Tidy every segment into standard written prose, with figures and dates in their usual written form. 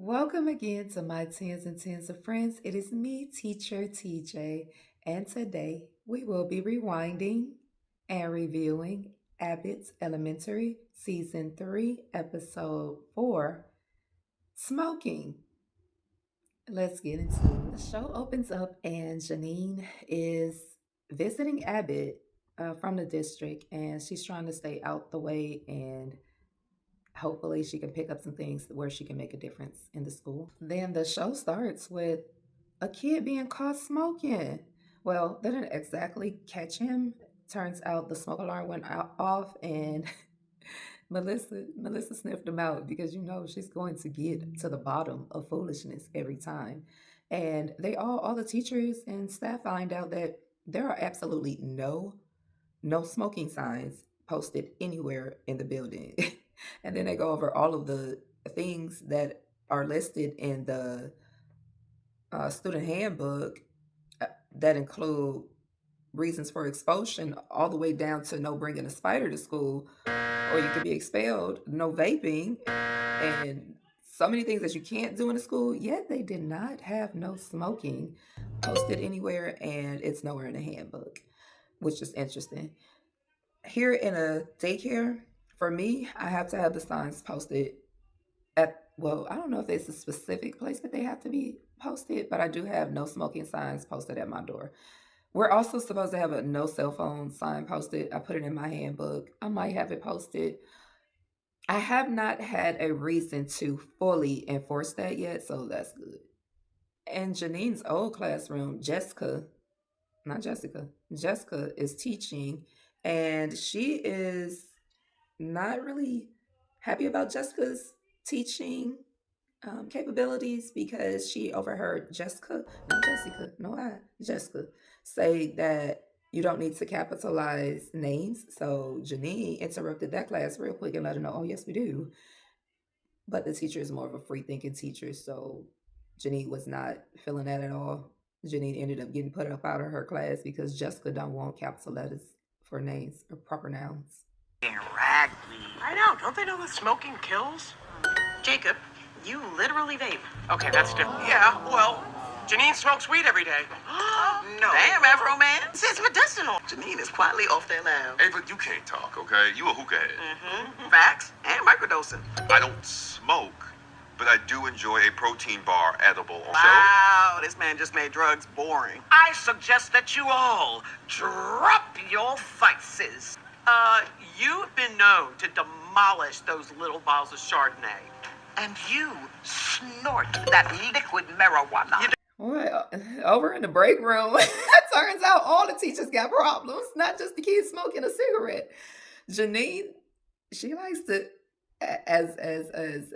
Welcome again to my tens and tens of friends. It is me, teacher TJ, and today we will be rewinding and reviewing Abbott's Elementary Season 3, Episode 4, Smoking. Let's get into it. The show opens up, and Janine is visiting Abbott from the district, and she's trying to stay out the way and hopefully she can pick up some things where she can make a difference in the school. Then the show starts with a kid being caught smoking. Well, they didn't exactly catch him. Turns out the smoke alarm went off and Melissa sniffed him out because she's going to get to the bottom of foolishness every time. And all the teachers and staff find out that there are absolutely no smoking signs posted anywhere in the building. And then they go over all of the things that are listed in the student handbook that include reasons for expulsion, all the way down to no bringing a spider to school, or you could be expelled, no vaping, and so many things that you can't do in a school. Yet they did not have no smoking posted anywhere, and it's nowhere in the handbook, which is interesting. Here in a daycare, for me, I have to have the signs posted well, I don't know if it's a specific place that they have to be posted, but I do have no smoking signs posted at my door. We're also supposed to have a no cell phone sign posted. I put it in my handbook. I might have it posted. I have not had a reason to fully enforce that yet, so that's good. In Janine's old classroom, Jessica is teaching, and she is not really happy about Jessica's teaching capabilities because she overheard Jessica say that you don't need to capitalize names. So Janine interrupted that class real quick and let her know, oh, yes, we do. But the teacher is more of a free thinking teacher, so Janine was not feeling that at all. Janine ended up getting put up out of her class because Jessica don't want capital letters for names or proper nouns. Rag me. I know. Don't they know that smoking kills? Jacob, you literally vape. Okay, that's different. Yeah, well, Janine smokes weed every day. No. Damn, Afro man. It's medicinal. Janine is quietly off that lab. Hey, but you can't talk, okay? You a hookah head. Mm-hmm. Facts and microdosing. I don't smoke, but I do enjoy a protein bar edible. Wow, this man just made drugs boring. I suggest that you all drop your vices. You've been known to demolish those little bottles of Chardonnay. And you snort that liquid marijuana. Well, over in the break room, it turns out all the teachers got problems, not just the kids smoking a cigarette. Janine, she likes to, as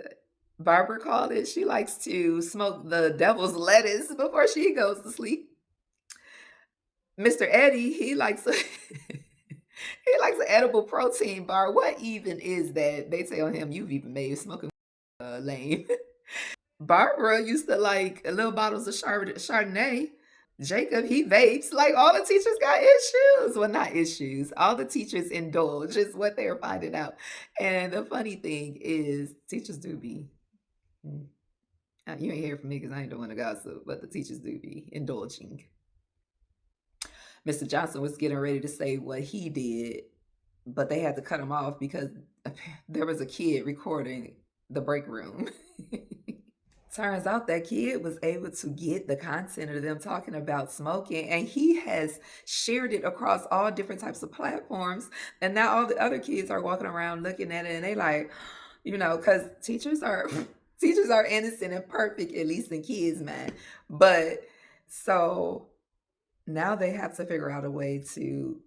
Barbara called it, she likes to smoke the devil's lettuce before she goes to sleep. Mr. Eddie, he likes he likes an edible protein bar. What even is that? They tell him you've even made smoking lame. Barbara used to like little bottles of Chardonnay. Jacob, he vapes. Like all the teachers got issues. Well, not issues. All the teachers indulge is what they're finding out. And the funny thing is, teachers do be. You ain't hear from me because I ain't the one to gossip, but the teachers do be indulging. Mr. Johnson was getting ready to say what he did, but they had to cut him off because there was a kid recording the break room. Turns out that kid was able to get the content of them talking about smoking, and he has shared it across all different types of platforms. And now all the other kids are walking around looking at it, and they like, because teachers are innocent and perfect, at least in kids' mind. But so now they have to figure out a way to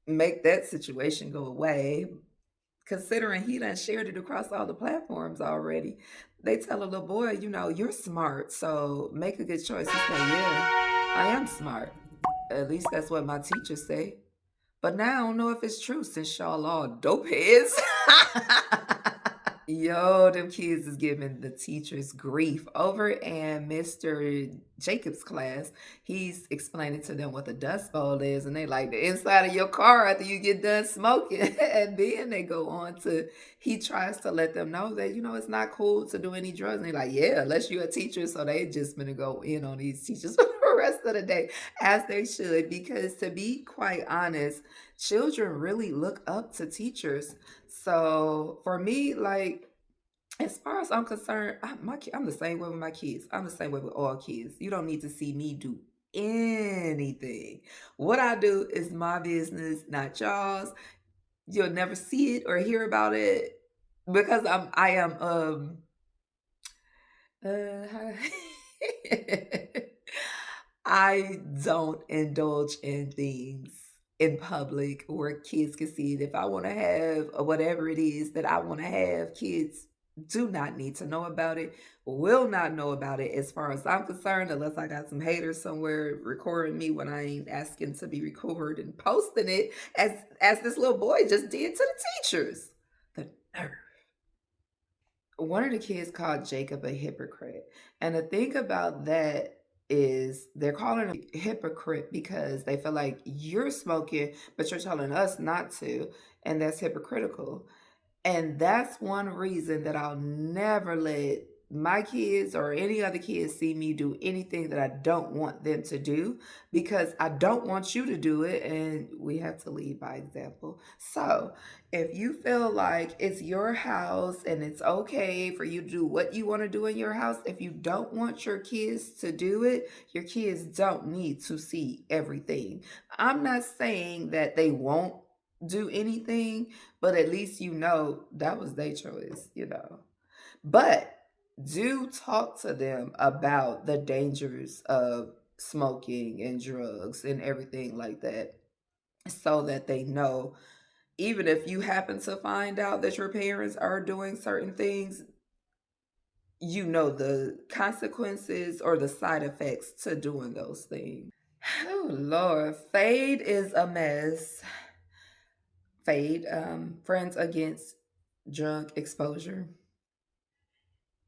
make that situation go away. Considering he done shared it across all the platforms already, they tell a little boy, you're smart, so make a good choice. He said, yeah, I am smart. At least that's what my teachers say. But now I don't know if it's true since y'all all dope heads. Yo, them kids is giving the teachers grief. Over in Mr. Jacob's class, he's explaining to them what the dust bowl is, and they like the inside of your car after you get done smoking. And then they go on to, he tries to let them know that, it's not cool to do any drugs. And they're like, yeah, unless you're a teacher. So they just gonna go in on these teachers for the rest of the day, as they should, because to be quite honest, children really look up to teachers. So for me, like, as far as I'm concerned, I'm the same way with my kids. I'm the same way with all kids. You don't need to see me do anything. What I do is my business, not y'all's. You'll never see it or hear about it because I am uh I don't indulge in things in public where kids can see it. If I want to have whatever it is that I want to have, kids do not need to know about it, will not know about it as far as I'm concerned, unless I got some haters somewhere recording me when I ain't asking to be recorded and posting it as this little boy just did to the teachers. The nerve. One of the kids called Jacob a hypocrite. And the thing about that is they're calling him a hypocrite because they feel like you're smoking, but you're telling us not to. And that's hypocritical. And that's one reason that I'll never let my kids or any other kids see me do anything that I don't want them to do, because I don't want you to do it, and we have to lead by example. So, if you feel like it's your house and it's okay for you to do what you want to do in your house, if you don't want your kids to do it, your kids don't need to see everything. I'm not saying that they won't do anything, but at least that was their choice. But do talk to them about the dangers of smoking and drugs and everything like that, so that they know, even if you happen to find out that your parents are doing certain things, the consequences or the side effects to doing those things. Oh Lord, Fade is a mess. Fade, Friends Against Drug Exposure.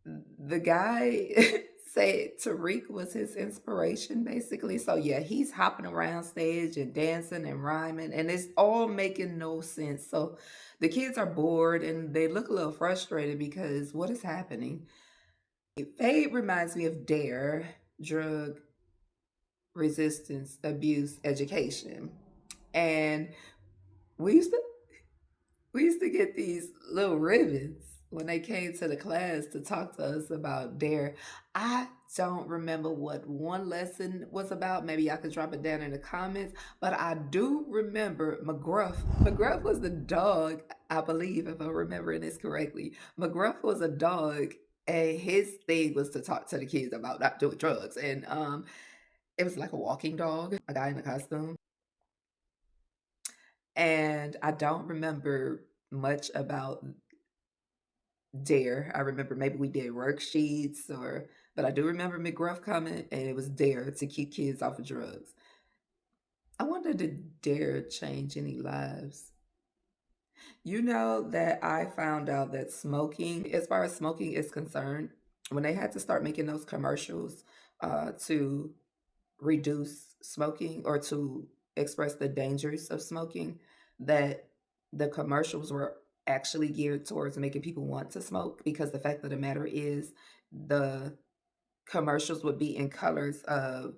The guy said Tariq was his inspiration, basically. So yeah, he's hopping around stage and dancing and rhyming, and it's all making no sense. So the kids are bored and they look a little frustrated because what is happening? Fade reminds me of DARE, Drug Resistance Abuse Education. And we used to we used to get these little ribbons when they came to the class to talk to us about DARE. I don't remember what one lesson was about. Maybe I could drop it down in the comments. But I do remember McGruff. McGruff was the dog, I believe, if I'm remembering this correctly. McGruff was a dog, and his thing was to talk to the kids about not doing drugs. And it was like a walking dog, a guy in a costume. And I don't remember much about DARE. I remember maybe we did worksheets, but I do remember McGruff coming, and it was DARE to keep kids off of drugs. I wonder, did DARE change any lives? You know that I found out that smoking, as far as smoking is concerned, when they had to start making those commercials to reduce smoking or to express the dangers of smoking, that the commercials were actually geared towards making people want to smoke, because the fact of the matter is the commercials would be in colors of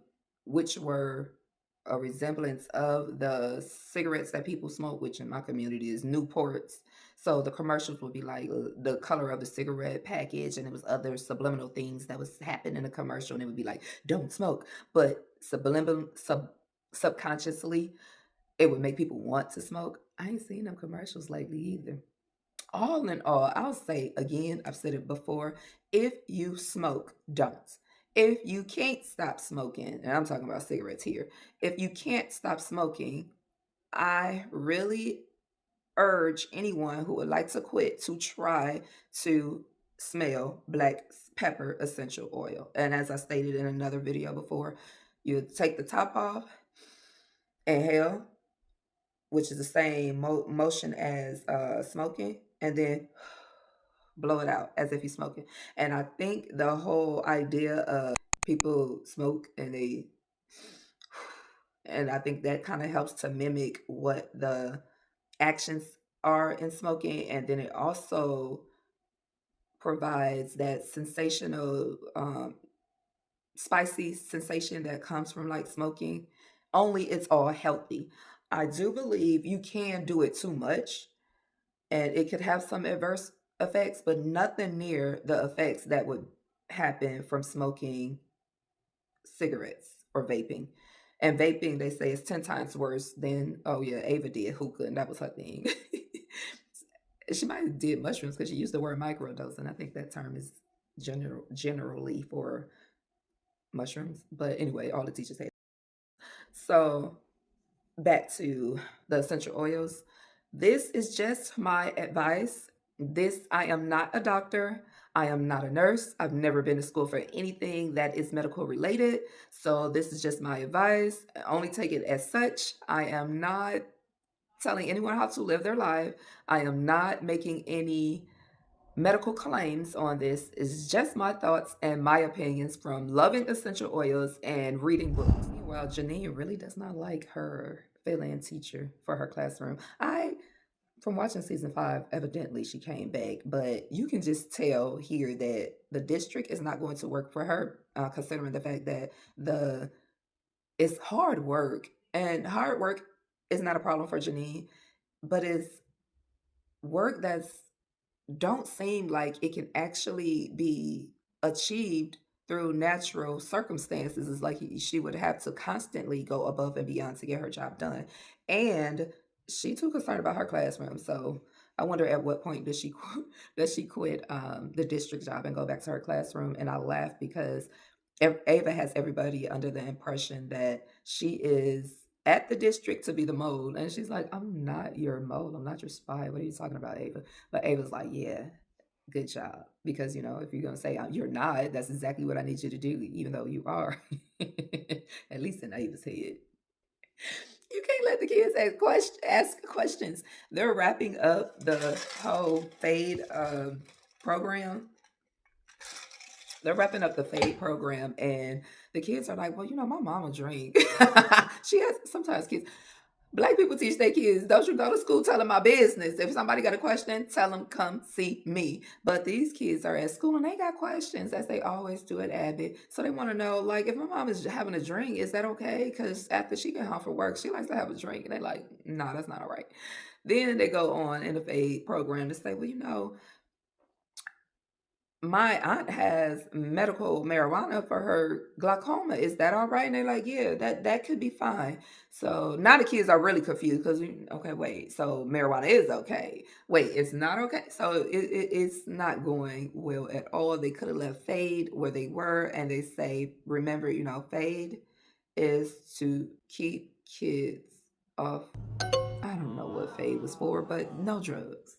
which were a resemblance of the cigarettes that people smoke, which in my community is Newports. So the commercials would be like the color of the cigarette package, and it was other subliminal things that was happening in the commercial, and it would be like, "Don't smoke," but subconsciously, it would make people want to smoke. I ain't seen them commercials lately either. All in all, I'll say again, I've said it before, if you smoke, don't. If you can't stop smoking, and I'm talking about cigarettes here, if you can't stop smoking, I really urge anyone who would like to quit to try to smell black pepper essential oil. And as I stated in another video before, you take the top off, inhale, which is the same motion as smoking, and then blow it out as if you're smoking. And I think the whole idea of people smoke and I think that kind of helps to mimic what the actions are in smoking. And then it also provides that sensational, spicy sensation that comes from like smoking. Only it's all healthy. I do believe you can do it too much and it could have some adverse effects, but nothing near the effects that would happen from smoking cigarettes or vaping. And vaping, they say, is 10 times worse than, oh yeah, Ava did hookah, and that was her thing. She might have did mushrooms because she used the word microdose, and I think that term is generally for mushrooms. But anyway, all the teachers say. So back to the essential oils. This is just my advice. I am not a doctor. I am not a nurse. I've never been to school for anything that is medical related. So this is just my advice. Only take it as such. I am not telling anyone how to live their life. I am not making any medical claims on this. It's just my thoughts and my opinions from loving essential oils and reading books. Meanwhile, Janine really does not like her fill-in teacher for her classroom. From watching season 5, evidently she came back, but you can just tell here that the district is not going to work for her, considering the fact that the it's hard work, and hard work is not a problem for Janine, but it's work that's don't seem like it can actually be achieved through natural circumstances. It's like she would have to constantly go above and beyond to get her job done. And she too concerned about her classroom. So I wonder at what point does does she quit the district job and go back to her classroom? And I laugh because Ava has everybody under the impression that she is at the district to be the mole. And she's like, I'm not your mole. I'm not your spy. What are you talking about, Ava? But Ava's like, yeah, good job. Because, if you're going to say you're not, that's exactly what I need you to do, even though you are. At least in Ava's head. You can't let the kids ask questions. They're wrapping up the whole F.A.D.E program. They're wrapping up the F.A.D.E program, and the kids are like, well, my mama drink. She has sometimes kids. Black people teach their kids, don't you go to school telling my business. If somebody got a question, tell them come see me. But these kids are at school and they got questions, as they always do at Abbott. So they want to know, like, if my mom is having a drink, is that okay? Because after she get home from work, she likes to have a drink. And they like, no, that's not all right. Then they go on in the F.A.D.E program to say, well, my aunt has medical marijuana for her glaucoma. Is that all right? And they're like, yeah, that could be fine. So now the kids are really confused because, okay, wait, so marijuana is okay. Wait, it's not okay. So it's not going well at all. They could have left F.A.D.E where they were, and they say, remember, F.A.D.E is to keep kids off. I don't know what F.A.D.E was for, but no drugs.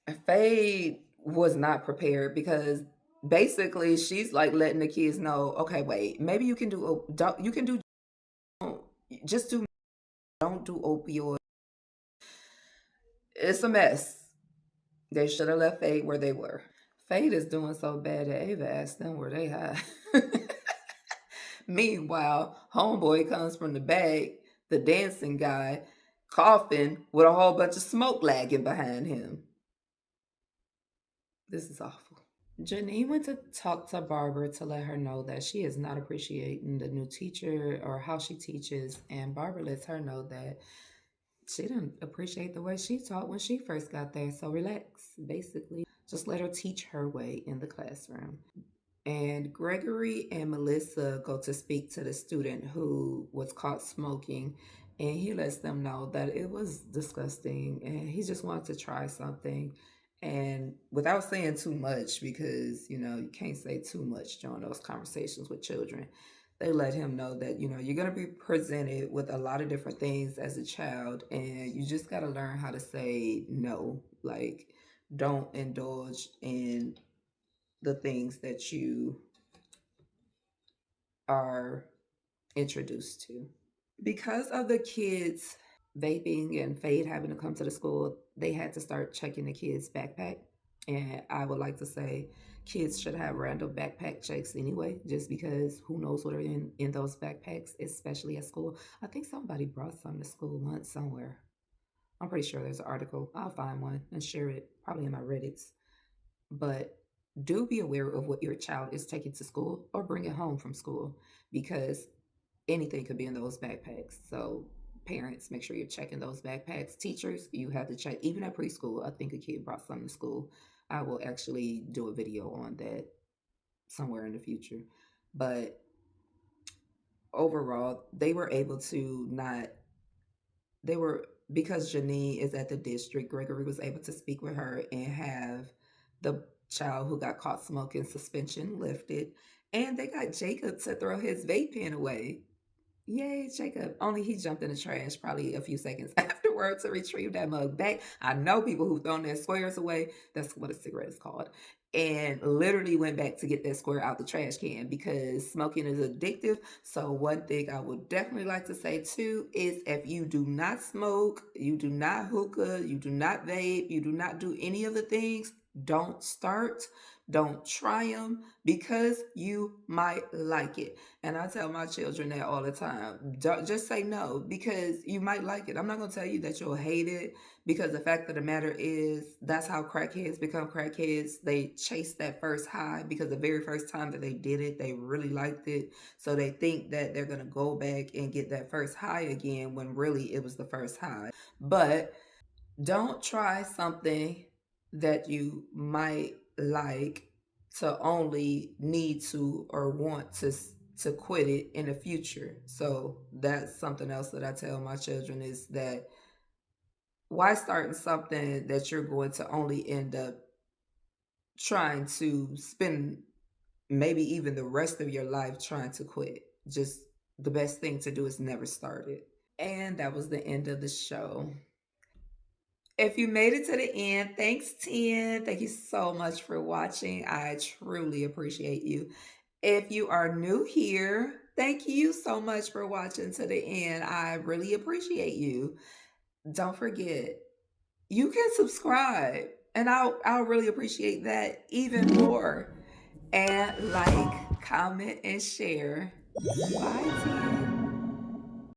F.A.D.E was not prepared because basically she's like letting the kids know, okay, wait, maybe you can do don't you can do just do don't do opioid. It's a mess. They should have left F.A.D.E where they were. F.A.D.E is doing so bad that Ava asked them where they high. Meanwhile, homeboy comes from the back, the dancing guy, coughing with a whole bunch of smoke lagging behind him. This is awful. Janine went to talk to Barbara to let her know that she is not appreciating the new teacher or how she teaches, and Barbara lets her know that she didn't appreciate the way she taught when she first got there. So relax, basically. Just let her teach her way in the classroom. And Gregory and Melissa go to speak to the student who was caught smoking, and he lets them know that it was disgusting and he just wanted to try something. And without saying too much, because you can't say too much during those conversations with children, they let him know that you're going to be presented with a lot of different things as a child, and you just got to learn how to say no. Like, don't indulge in the things that you are introduced to. Because of the kids vaping and F.A.D.E having to come to the school, they had to start checking the kids' backpack. And I would like to say kids should have random backpack checks anyway, just because who knows what are in those backpacks, especially at school. I think somebody brought some to school once somewhere. I'm pretty sure there's an article. I'll find one and share it probably in my Reddits. But do be aware of what your child is taking to school or bringing home from school, because anything could be in those backpacks. So parents, make sure you're checking those backpacks. Teachers, you have to check. Even at preschool, I think a kid brought something to school. I will actually do a video on that somewhere in the future. But overall, they were able to not, they were, because Janine is at the district, Gregory was able to speak with her and have the child who got caught smoking suspension lifted. And they got Jacob to throw his vape pen away. Yay, Jacob. Only he jumped in the trash probably a few seconds afterward to retrieve that mug back. I know people who've thrown their squares away. That's what a cigarette is called. And literally went back to get that square out the trash can because smoking is addictive. So, one thing I would definitely like to say too is if you do not smoke, you do not hookah, you do not vape, you do not do any of the things, don't start. Don't try them because you might like it. And I tell my children that all the time. Don't, just say no because you might like it. I'm not going to tell you that you'll hate it, because the fact of the matter is that's how crackheads become crackheads. They chase that first high because the very first time that they did it, they really liked it. So they think that they're going to go back and get that first high again when really it was the first high. But don't try something that you might like to only need to or want to quit it in the future. So that's something else that I tell my children is that why start in something that you're going to only end up trying to spend maybe even the rest of your life trying to quit. Just the best thing to do is never start it. And that was the end of the show. If you made it to the end, thanks, Tien. Thank you so much for watching. I truly appreciate you. If you are new here, thank you so much for watching to the end. I really appreciate you. Don't forget, you can subscribe, and I'll really appreciate that even more. And like, comment, and share. Bye, Tien.